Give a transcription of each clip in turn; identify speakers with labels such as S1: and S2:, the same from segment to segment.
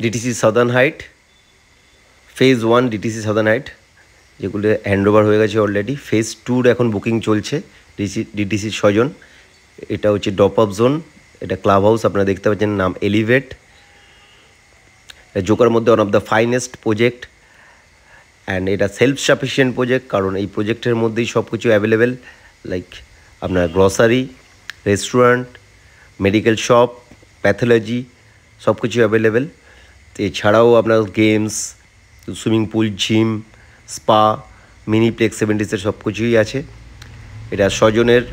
S1: DTC southern height phase 1 DTC southern height, যেগুলো handover হয়ে গেছে অলরেডি। ফেজ 2 এখন বুকিং চলছে ডিটিসির 6 জন। এটা হচ্ছে ড্রপ অফ জোন, এটা ক্লাব হাউস আপনারা দেখতে পাচ্ছেন, নাম এলিভেট। জোকার মধ্যে one of the finest project and এটা সেলফ সাফিসিয়েন্ট প্রজেক্ট, কারণ এই প্রজেক্টের মধ্যেই সব কিছু অ্যাভেলেবেল, লাইক আপনার grocery, restaurant, medical shop, pathology সব কিছু অ্যাভেলেবেল। এছাড়াও আপনার games, swimming pool, gym, spa, miniplex 70s সব কিছুই আছে। এটা 6 জনের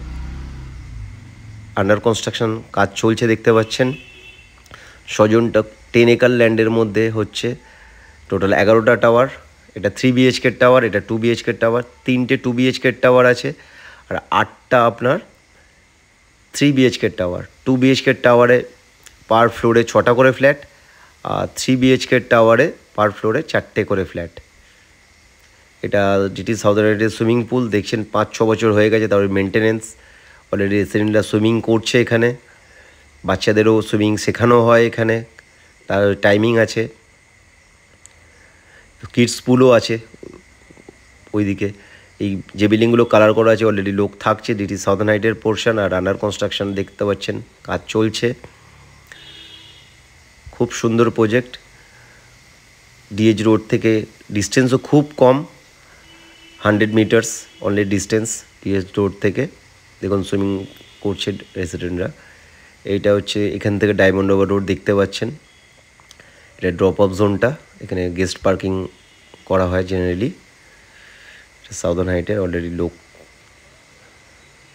S1: আন্ডার কনস্ট্রাকশন কাজ চলছে দেখতে পাচ্ছেন। 6 জনটা 10 একর ল্যান্ডের মধ্যে হচ্ছে। টোটাল 11টা টাওয়ার, এটা 3 BHK টাওয়ার, এটা 2 BHK টাওয়ার, 3টে 2 BHK টাওয়ার আছে, আর 8টা আপনার 3 BHK টাওয়ার। 2 BHK টাওয়ারে পার ফ্লোরে 6টা করে ফ্ল্যাট, আর 3 BHK টাওয়ারে পার ফ্লোরে 4টে করে ফ্ল্যাট। এটা ডিটি সাউদার্ন হাইটের সুইমিং পুল দেখছেন, 5-6 বছর হয়ে গেছে, তারপরে মেনটেনেন্স। অলরেডি রেসিডেন্টরা সুইমিং করছে এখানে, বাচ্চাদেরও সুইমিং শেখানো হয় এখানে, তার টাইমিং আছে। কিডস পুলও আছে ওইদিকে। এই যে বিল্ডিংগুলো কালার করা আছে অলরেডি লোক থাকছে, ডিটি সাউদার্ন হাইটের পোর্শন, আর আন্ডার কনস্ট্রাকশন দেখতে পাচ্ছেন, কাজ চলছে। খুব সুন্দর প্রজেক্ট। ডিএইচ রোড থেকে ডিস্টেন্সও খুব কম, 100 metres only distance DH road থেকে। দেখুন সুইমিং করছে রেসিডেন্টরা। এইটা হচ্ছে এখান থেকে ডায়মন্ড হারবার রোড দেখতে পাচ্ছেন। এটা ড্রপ অফ জোনটা, এখানে গেস্ট পার্কিং করা হয় জেনারেলি। সাউদার্ন হাইটে অলরেডি লোক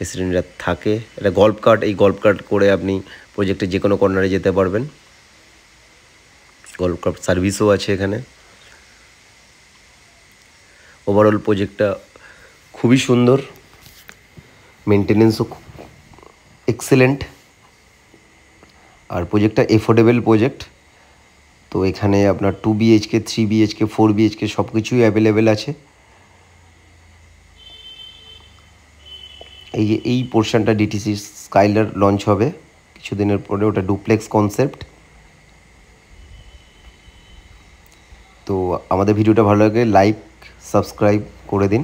S1: রেসিডেন্টরা থাকে। এটা গল্ফ কার্ট, এই গল্ফ কার্ট করে আপনি প্রজেক্টের যে কোনো কর্নারে যেতে পারবেন। গল্ফ কার্ট সার্ভিসও আছে এখানে। ওভারঅল প্রজেক্টটা খুবই সুন্দর, মেনটেনেন্সও এক্সেলেন্ট, আর প্রজেক্টটা এফোর্ডেবল প্রজেক্ট। তো এখানে আপনার 2 BHK, 3 BHK, 4 BHK সব কিছুই অ্যাভেলেবেল আছে। এই যে এই পোর্শনটা ডিটিসি স্কাইলার লঞ্চ হবে কিছুদিনের পরে, ওটা ডুপ্লেক্স কনসেপ্ট। তো আমাদের ভিডিওটা ভালো লাগে লাইক সাবস্ক্রাইব করে দিন।